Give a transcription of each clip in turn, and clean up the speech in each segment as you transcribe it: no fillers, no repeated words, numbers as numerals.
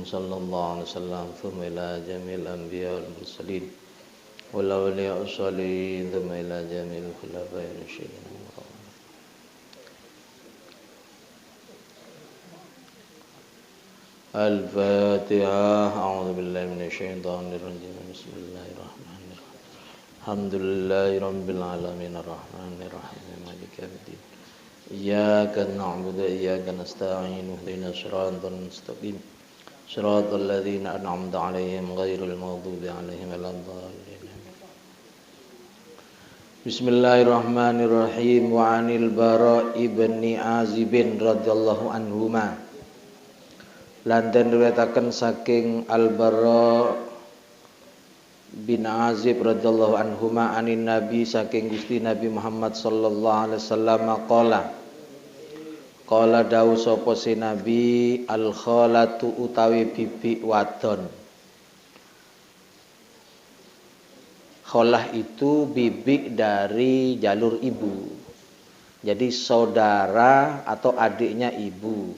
صلى الله عليه وسلم ثم إلى جميع الأنبياء والمرسلين والأولياء الصالحين ثم إلى جميع الخلفاء الراشدين. الفاتحة. أعوذ بالله من الشيطان الرجيم. بسم الله الرحمن الرحيم. الحمد لله رب العالمين الرحمن الرحيم مالك يوم الدين. إياك نعبد وإياك نستعين اهدنا الصراط المستقيم صراط الذين أنعمت عليهم غير المغضوب عليهم ولا الضالين. Bismillahirrahmanirrahim. Wa anil Bara ibni Azib radhiyallahu anhuma, lan den riwayataken saking Al Bara bin Azib radhiyallahu anhuma anin Nabi saking Gusti Nabi Muhammad sallallahu alaihi wasallam qala dawuh sapa si Nabi, al khalatu utawi bibi wadon. Kholah itu bibi dari jalur ibu. Jadi saudara atau adiknya ibu.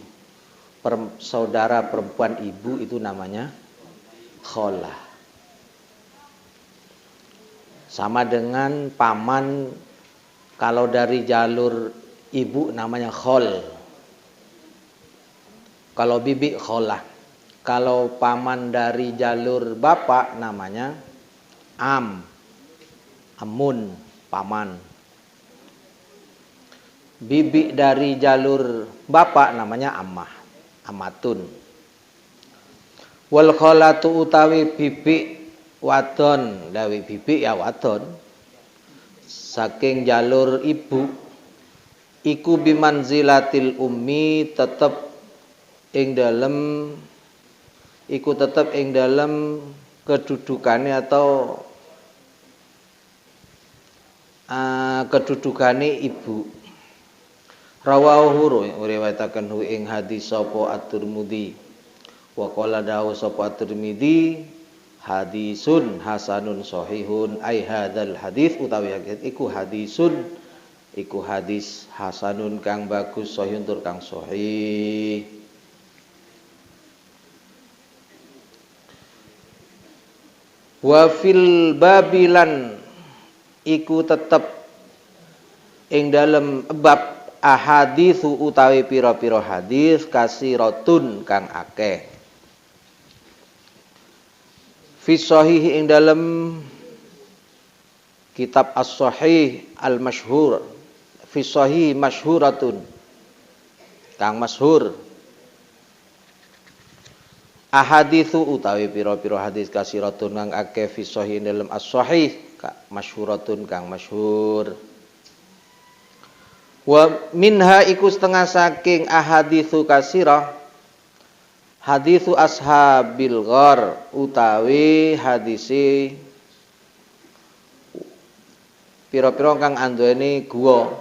Saudara perempuan ibu itu namanya kholah. Sama dengan paman, kalau dari jalur ibu namanya khol. Kalau bibi kholah. Kalau paman dari jalur bapak namanya amun, paman. Bibi dari jalur bapak namanya ammah, amatun. Wal kholatu utawi bibi wadon, dawi bibi ya wadon saking jalur ibu iku bimanzilatil ummi, tetep ing dalem kedudukannya atau kedudukane ibu. Rawahu riwayataken hu ing hadis sapa At-Tirmidzi. Wa qala dawu sapa At-Tirmidzi hadisun hasanun sahihun, ai hadzal hadis utawi iku hadis hasanun kang bagus, sahihun tur kang sahih. Wa fil babilan iku tetep ing dalem bab ahaditsu utawi pira-pira hadis kasiratun kang akeh. Fi sahih ing dalem kitab as-sahih al-masyhur, fi sahih masyhuratun kang masyhur. Ahaditsu utawi pira-pira hadis kasiratun kang akeh fi sahih ing dalem as-sahih masyhuratun kang masyhur. Wa minha iku setengah saking ahaditsu kasirah haditsu ashabil ghar utawi hadise pira-pira kang anduweni guwa.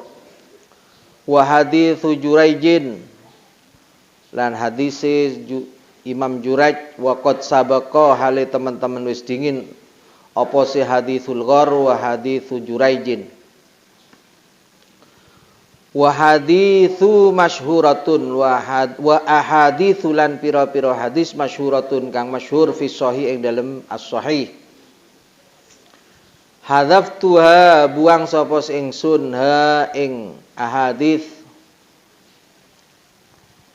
Wa haditsu Juraijin lan hadise Imam Juraij wa qad sabaqa hale teman-teman wis dingin apa si haditsul ghar wa haditsu Juraijin. Wa haditsu masyhuratun wa ahaditsu lan pira-pira hadis masyhuratun kang masyhur fi sahih ing dalem as-sahih. Hadzaftuha buang sapa ingsun ha ing ahadits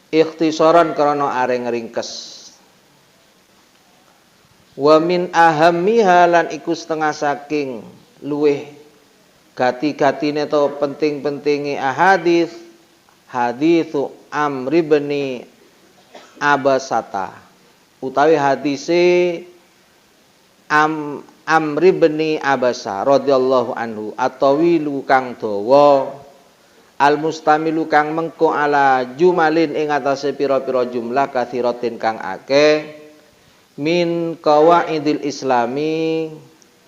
ikhtisaran karena areng ringkes. Wa min ahammiha lan iku setengah saking luweh gati-gatine atau penting-pentinge ahadits haditsu Amr bin Abasata utawi hadise Amr bin Abasa radhiyallahu anhu atawilu kang dawa al-mustamilu kang mengko ala jumalin ing atase pira-pira jumlah kathiratin kang akeh min qawaidil islami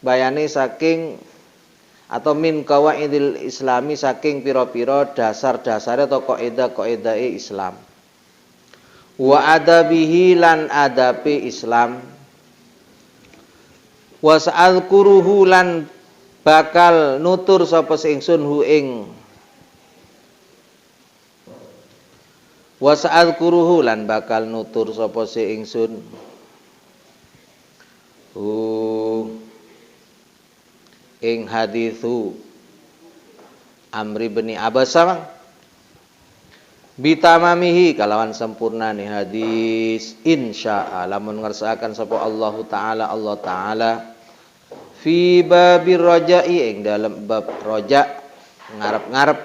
bayane saking atau min qawaidil islami saking pira-pira dasar-dasare atau kaidah-kaidahe Islam. Wa adabihi lan adabe Islam. Wa sa'alkuruhu lan bakal nutur sapa ingsun hu ing Wa sa'adkuruhu lan bakal nutur sapa si ingsun ing hadithu Amri bin Abasa bitamamihi kalawan sempurnane hadis insya'a lamun ngersakaken sapa Allah taala fi babir raja'i ing dalem bab raja ngarep-ngarep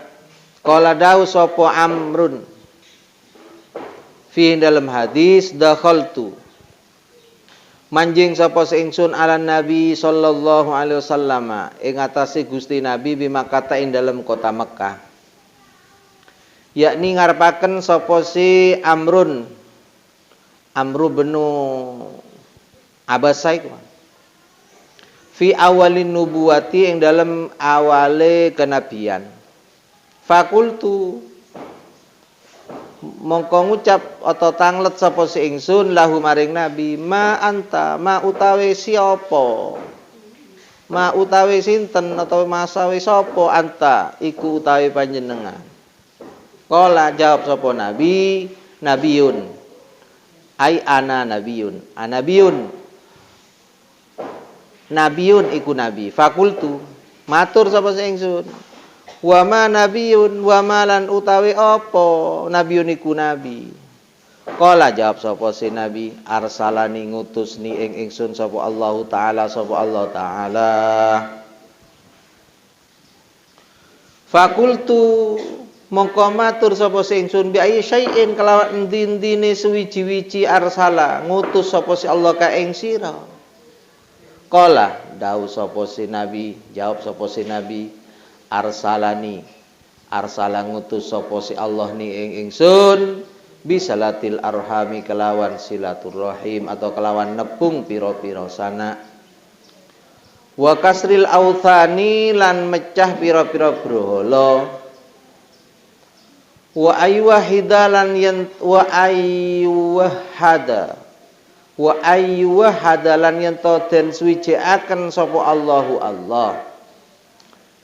qala dawu sapa Amrun fi dalam hadis dakhaltu manjing sapa ingsun ala Nabi sallallahu alaihi wasallam ing atase Gusti Nabi bi Makkah ing dalem kota Mekah yakni ngarepaken sapa si Amru bin Abasa iku fi awalin nubuwati ing dalem awale kenabian fakultu mongko ngucap atau tanglet sapa si ingsun lahu maring nabi ma anta ma utawi siapa ma utawi sinten atau masawi sapa anta iku utawi panjenengan qala jawab sapa nabi nabiyun ai ana nabiyun iku nabi fakultu matur sapa si ingsun wa ma nabiyun wa malan utawi apa nabiyun iku nabi qala jawab sapa si nabi arsalani ngutusni ing ingsun sapa Allah taala fakultu mongko matur sapa si ingsun bi ayi syai'in kelawan endi-endine suwiji-wiji arsala ngutus sapa si Allah ka ing sira qala dawuh sapa si nabi jawab sapa si nabi arsala ngutus sapa si Allah ni ing ingsun bisalatil arhami kelawan silaturrahim atau kelawan nepung pira-pira sanak wa kasril authani lan mecah pira-pira berhala wa ayyuhida lan wa ayyuhada lan yen to den suwijikaken sapa Allahu Allah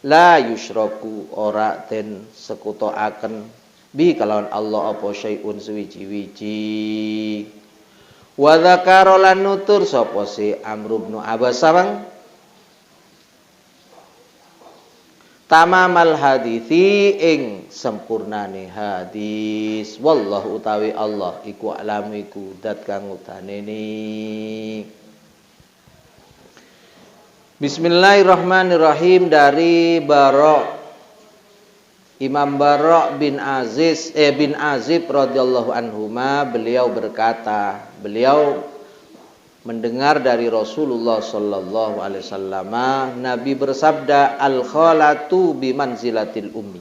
la yusyraku ora den sekutoaken bi kalawan Allah apa syai'un suwiji-wiji wa dzakara lan nutur sapa si Amr bin Abasa tamamal hadithi ing sempurnane hadis wallahu utawi Allah iku alamu iku dat kang utaneni. Bismillahirrahmanirrahim dari Imam Bara bin Azib radhiyallahu anhuma beliau berkata beliau mendengar dari Rasulullah sallallahu alaihi wasallam Nabi bersabda al khalatu bi manzilatil ummi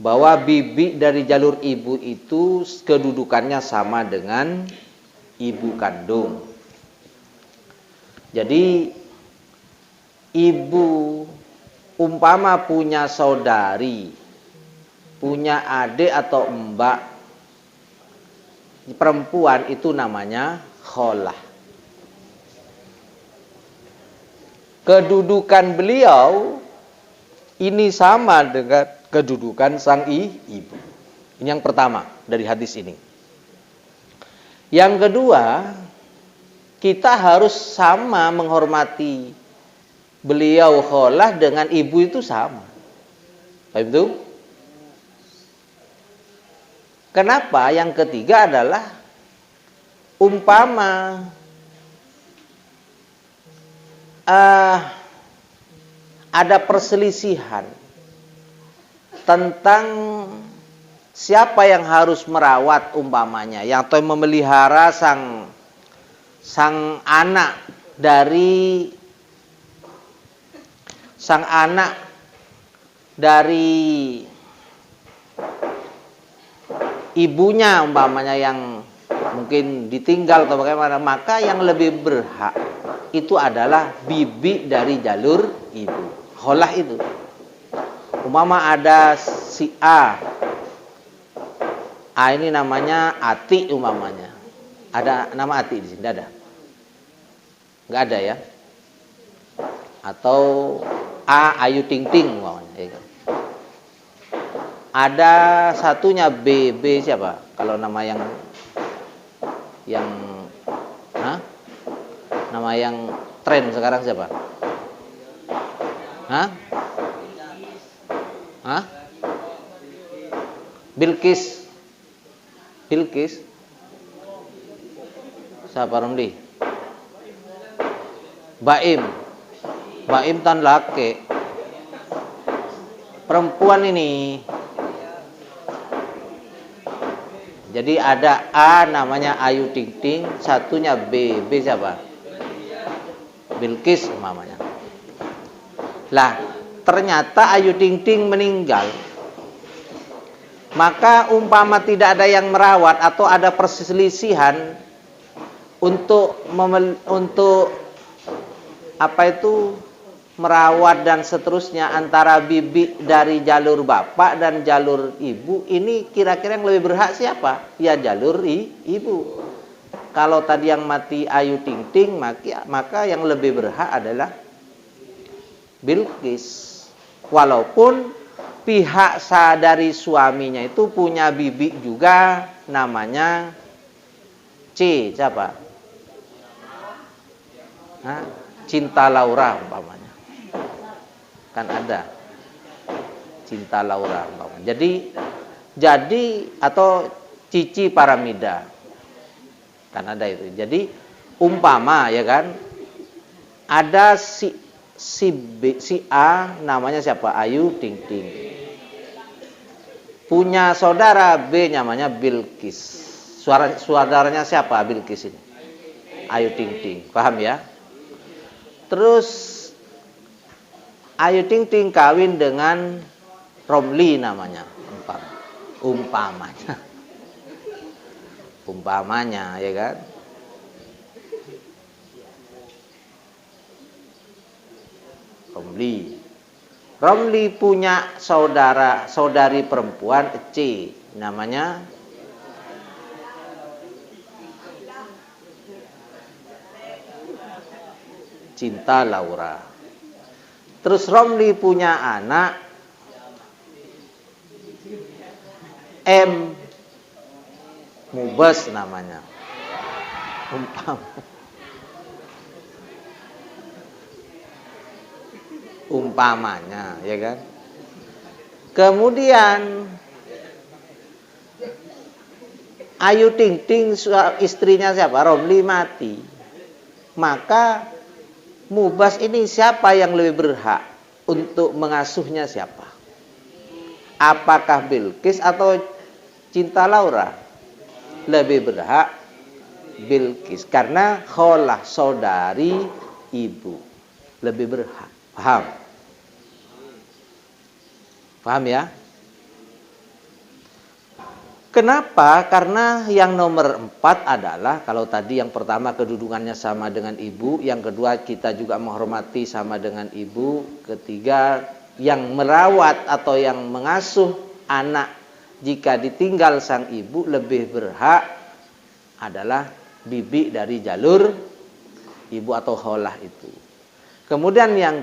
bahwa bibi dari jalur ibu itu kedudukannya sama dengan ibu kandung. Jadi ibu umpama punya saudari, punya adik atau mbak perempuan itu namanya kholah. Kedudukan beliau ini sama dengan kedudukan sang ibu. Ini yang pertama dari hadis ini. Yang kedua, kita harus sama menghormati beliau kholah dengan ibu itu sama. Paham itu? Kenapa? Yang ketiga adalah umpama ada perselisihan tentang siapa yang harus merawat umpamanya, yang atau memelihara sang anak dari ibunya umpamanya yang mungkin ditinggal atau bagaimana, maka yang lebih berhak itu adalah bibi dari jalur ibu. Kholah itu. Umpama ada si A ini namanya Ati umpamanya. Ada nama Ati di sini, ada? Enggak ada ya? Atau A Ayu Ting Ting umpamanya. Ada satunya B. B siapa? Kalau nama yang hah? Nama yang tren sekarang siapa? Hah? Hah? Bilqis. Bilqis. Siapa Romli? Baim. Baim tan laki. Perempuan ini. Jadi ada A namanya Ayu Ting Ting, satunya B. B siapa? Bilqis namanya. Lah, ternyata Ayu Ting Ting meninggal. Maka umpama tidak ada yang merawat atau ada perselisihan untuk merawat dan seterusnya antara bibi dari jalur bapak dan jalur ibu, ini kira-kira yang lebih berhak siapa? Ya jalur ibu. Kalau tadi yang mati Ayu Ting Ting, maka yang lebih berhak adalah Bilqis. Walaupun pihak dari suaminya itu punya bibi juga namanya C, siapa? Cinta Laura umpamanya. Kan ada Cinta Laura umpamanya. Jadi atau Cici Paramida. Kan ada itu. Jadi umpama ya kan ada si A namanya siapa? Ayu Ting Ting. Punya saudara B namanya Bilqis. Saudaranya siapa Bilqis ini? Ayu Ting Ting. Paham ya? Terus Ayu Ting Ting kawin dengan Romli namanya, umpamanya ya kan. Romli punya saudari perempuan C namanya Cinta Laura. Terus Romli punya anak M. Mubas namanya. Umpamanya, ya kan? Kemudian Ayu Ting Ting istrinya siapa? Romli mati. Maka Mubas ini siapa yang lebih berhak untuk mengasuhnya siapa? Apakah Bilqis atau Cinta Laura? Lebih berhak Bilqis karena kholah saudari ibu. Lebih berhak. Paham? Paham ya? Kenapa? Karena yang nomor 4 adalah, kalau tadi yang pertama kedudukannya sama dengan ibu, yang kedua kita juga menghormati sama dengan ibu, ketiga yang merawat atau yang mengasuh anak jika ditinggal sang ibu lebih berhak adalah bibi dari jalur ibu atau kholah itu. Kemudian yang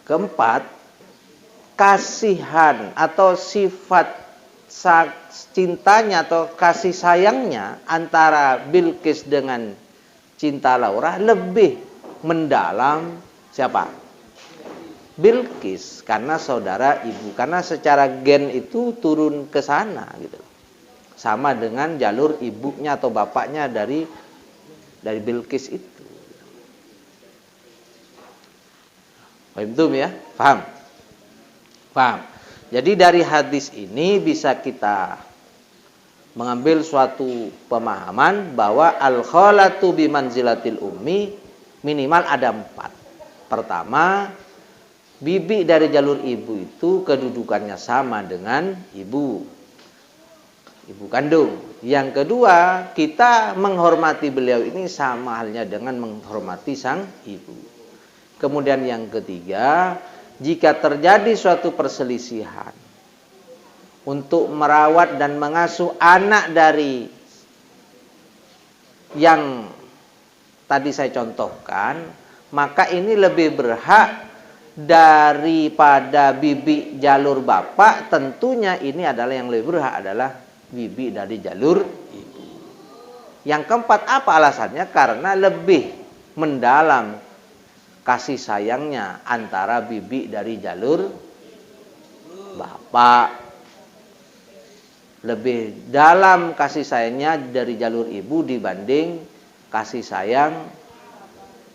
keempat, kasihan atau sifat cintanya atau kasih sayangnya antara Bilqis dengan Cinta Laura lebih mendalam siapa? Bilqis, karena saudara ibu, karena secara gen itu turun ke sana gitu. Sama dengan jalur ibunya atau bapaknya dari Bilqis itu. Paham tuh ya? Paham? Paham. Jadi dari hadis ini bisa kita mengambil suatu pemahaman bahwa al-khalatu bimanzilatil ummi minimal ada 4. Pertama, bibi dari jalur ibu itu kedudukannya sama dengan ibu kandung. Yang kedua, kita menghormati beliau ini sama halnya dengan menghormati sang ibu. Kemudian yang ketiga, jika terjadi suatu perselisihan untuk merawat dan mengasuh anak dari yang tadi saya contohkan, maka ini lebih berhak daripada bibi jalur bapak, tentunya ini adalah yang lebih berhak adalah bibi dari jalur ibu. Yang keempat, apa alasannya? Karena lebih mendalam kasih sayangnya antara bibi dari jalur bapak. Lebih dalam kasih sayangnya dari jalur ibu dibanding kasih sayang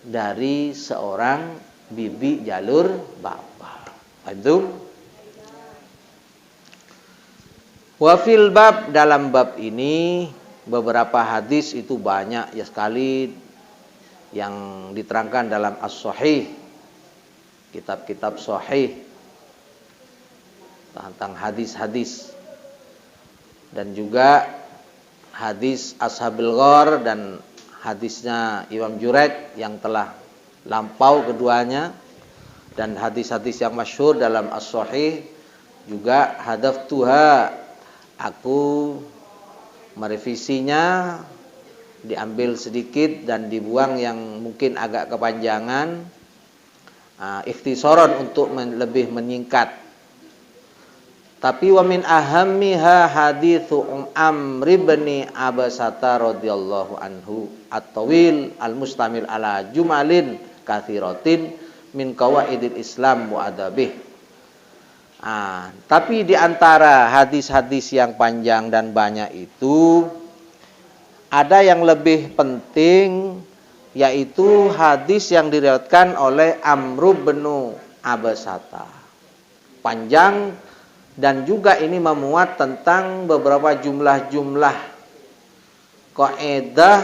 dari seorang bibi jalur bapak. Itu. Wa fil bab, dalam bab ini beberapa hadis itu banyak ya sekali yang diterangkan dalam As-Sahih, kitab-kitab sahih tentang hadis-hadis, dan juga hadis Ashabil Ghar dan hadisnya Imam Jurayj yang telah lampau keduanya, dan hadis-hadis yang masyhur dalam As-Sahih juga. Hadaftuha, aku merevisinya, diambil sedikit dan dibuang yang mungkin agak kepanjangan, ikhtisaran untuk lebih menyingkat. Tapi wa min ahammiha hadithu Amr bin Abasata radhiyallahu anhu at-tawil al-mustamil ala jumalin katsiratin min qawaidil Islam wa adabih. Tapi di antara hadis-hadis yang panjang dan banyak itu ada yang lebih penting, yaitu hadis yang diriwayatkan oleh Amr bin Abasata. Panjang dan juga ini memuat tentang beberapa jumlah-jumlah kaidah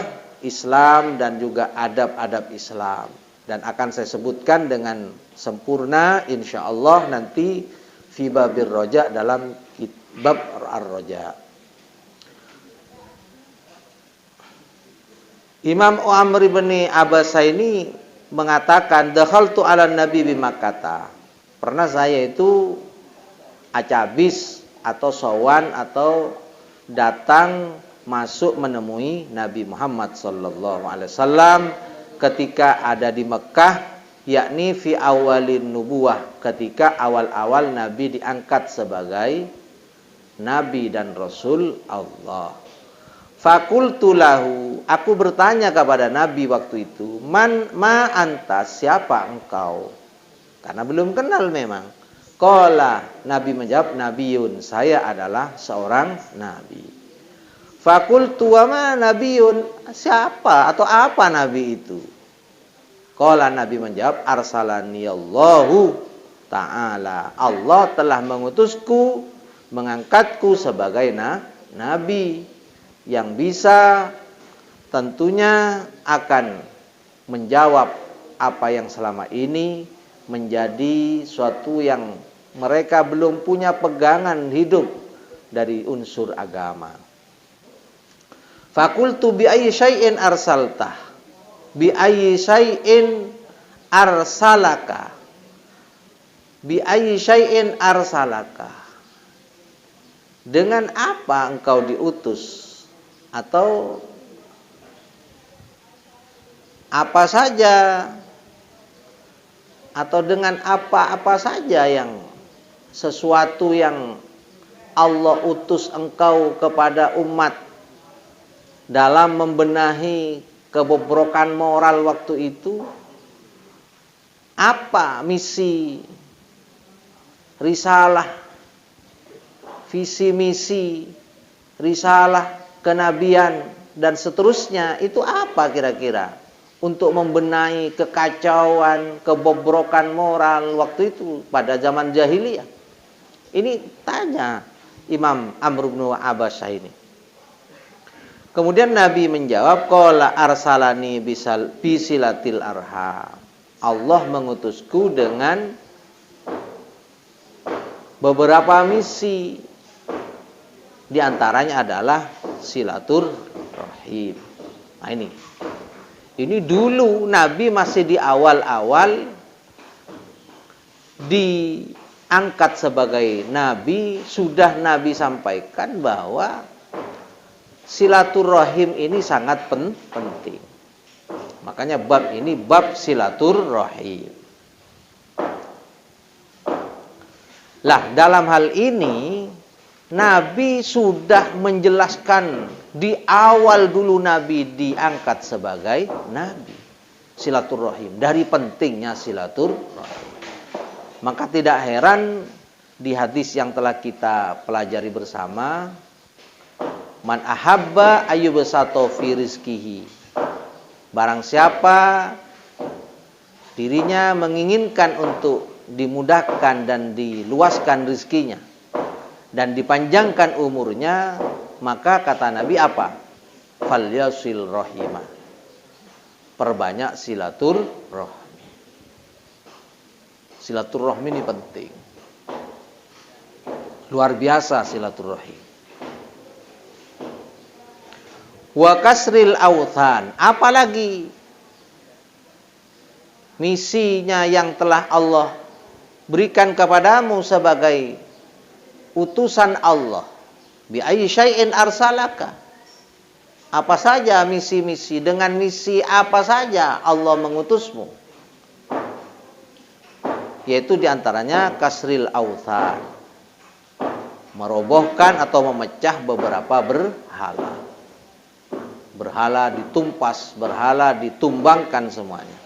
Islam dan juga adab-adab Islam, dan akan saya sebutkan dengan sempurna insyaallah nanti fi babir roja, dalam bab ar-roja. Imam Amr bin Abasa ini mengatakan, dakhaltu ala nabi bi Makkah. Pernah saya itu acabis atau sowan atau datang masuk menemui Nabi Muhammad sallallahu alaihi wasallam ketika ada di Mekah, yakni fi awalin nubuwah, ketika awal-awal Nabi diangkat sebagai Nabi dan Rasul Allah. Fakultu lahu, aku bertanya kepada Nabi waktu itu, ma anta, siapa engkau? Karena belum kenal memang. Qala, Nabi menjawab, nabiyun, saya adalah seorang nabi. Fakultu wa ma nabiyun, siapa atau apa nabi itu? Qala, Nabi menjawab, arsalani Allahu ta'ala, Allah telah mengutusku, mengangkatku sebagai nabi yang bisa tentunya akan menjawab apa yang selama ini menjadi suatu yang mereka belum punya pegangan hidup dari unsur agama. Fakultu bi ayyi syai'in arsaltah, bi ayyi syai'in arsalaka, bi ayyi syai'in arsalaka, dengan apa engkau diutus, atau apa saja, atau dengan apa-apa saja yang sesuatu yang Allah utus engkau kepada umat dalam membenahi kebobrokan moral waktu itu. Apa misi, risalah, visi misi, risalah, kenabian dan seterusnya, itu apa kira-kira untuk membenahi kekacauan, kebobrokan moral waktu itu pada zaman jahiliyah? Ini tanya Imam Amr bin Abasa ini. Kemudian Nabi menjawab, qala arsalani bisilatil arham, Allah mengutusku dengan beberapa misi, di antaranya adalah silaturahim. Nah ini dulu Nabi masih di awal-awal diangkat sebagai Nabi, sudah Nabi sampaikan bahwa silaturahim ini sangat penting. Makanya bab ini bab silaturahim. Lah, dalam hal ini Nabi sudah menjelaskan di awal dulu Nabi diangkat sebagai Nabi. Silaturahim, dari pentingnya silaturahim. Maka tidak heran di hadis yang telah kita pelajari bersama, man ahabba ayyubsato fi rizqihi. Barang siapa dirinya menginginkan untuk dimudahkan dan diluaskan rizkinya dan dipanjangkan umurnya, maka kata Nabi apa? Falyasil rahimah. Perbanyak silaturahmi. Silaturahmi ini penting. Luar biasa silaturahim. Wa kasril authan. Apalagi misinya yang telah Allah berikan kepadamu sebagai utusan Allah. Bi ayyi syai'in arsalaka. Apa saja misi-misi, dengan misi apa saja Allah mengutusmu. Yaitu diantaranya kasril authan. Merobohkan atau memecah beberapa berhala. Berhala ditumpas, berhala ditumbangkan semuanya.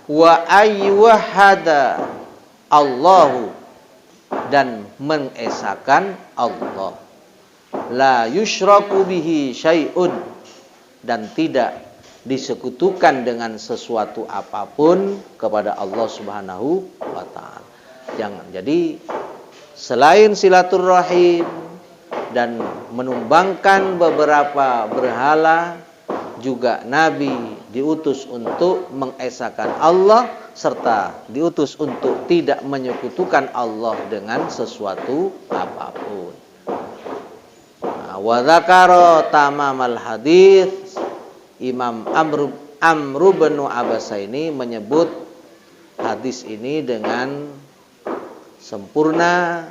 Wa ayyuhada Allahu, dan mengesakan Allah. La yusyraku bihi syai'un, dan tidak disekutukan dengan sesuatu apapun kepada Allah Subhanahu wa taala. Jangan. Jadi selain silaturahim dan menumbangkan beberapa berhala, juga Nabi diutus untuk mengesakan Allah serta diutus untuk tidak menyekutukan Allah dengan sesuatu apapun. Wa dzakara tamamal hadits. Imam Amr bin Abasaini menyebut hadis ini dengan sempurna.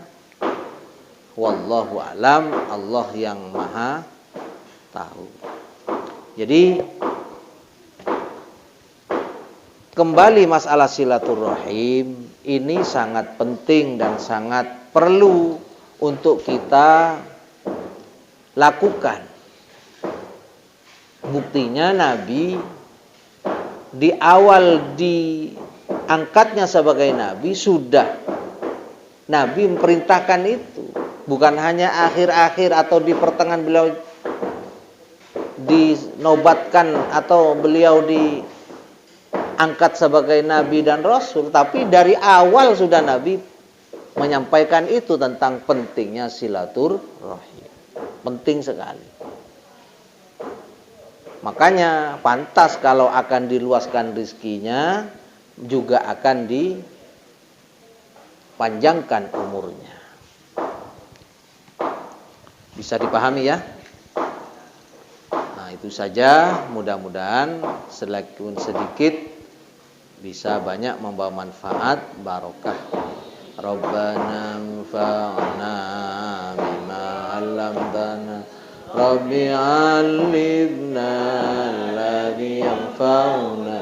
Wallahu alam, Allah yang maha tahu. Jadi kembali masalah silaturahim ini sangat penting dan sangat perlu untuk kita lakukan. Buktinya Nabi di awal diangkatnya sebagai Nabi sudah Nabi memerintahkan itu. Bukan hanya akhir-akhir atau di pertengahan beliau dinobatkan atau beliau diangkat sebagai Nabi dan Rasul. Tapi dari awal sudah Nabi menyampaikan itu tentang pentingnya silaturahim. Penting sekali. Makanya pantas kalau akan diluaskan rizkinya, juga akan dipanjangkan umurnya. Bisa dipahami ya? Nah, itu saja, mudah-mudahan sedikit bisa banyak membawa manfaat barokah. Rabbana anfa'na bima 'allamtana Rabbi 'allimna alladhi yanfa'una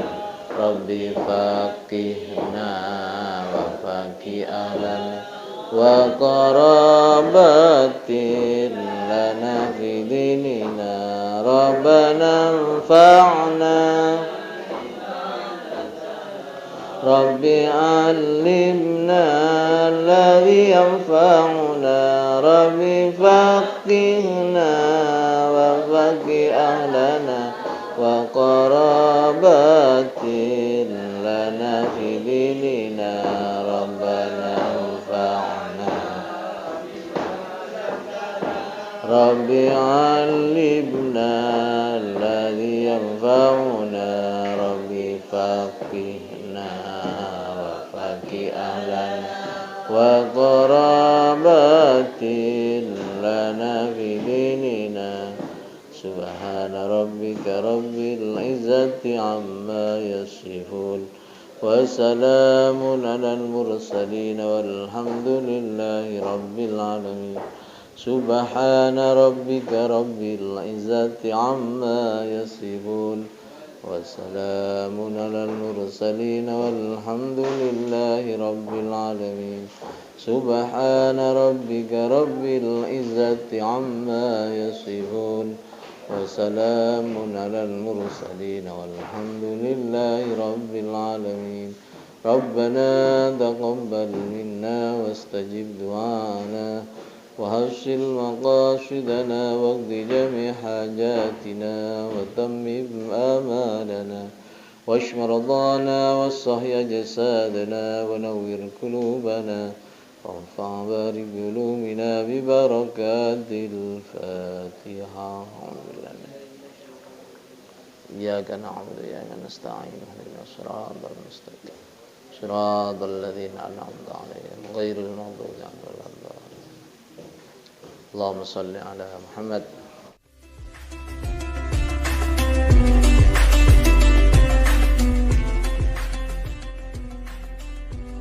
Rabbi faqihna wa faqih ahlana wa qarabatin lana fi dinina Rabbana anfa'na Rabbi 'allimna alladhi yanfa'una Rabbi faqihna wa faqih ahlana wa qarabatin lana fi dinina Rabbana anfa'na Rabbi 'allimna alladhi yanfa'una Rabbi faqihna wa faqih ahlana wa qarabatin lana fi dinina Subhana rabbika rabbil izzati amma yasifun wa salamun alal mursalin walhamdulillahi rabbil alamin. Subhana rabbika rabbil izzati amma yasifun وسلام على المرسلين والحمد لله رب العالمين سبحان ربك رب العزة عما يصفون وسلام على المرسلين والحمد لله رب العالمين ربنا تقبل منا واستجب دعانا وحسن مقاصدنا واقض جميع حاجاتنا وتمم آمالنا واشف مرضانا واصحي جسادنا ونور قلوبنا وارفع بارك علومنا ببركات الفاتحة. إياك نعبد وإياك نستعين اهدنا الصراط المستقيم صراط الذين أنعمت عليهم غير المغضوب عليهم ولا الضالين. اللهم صل على محمد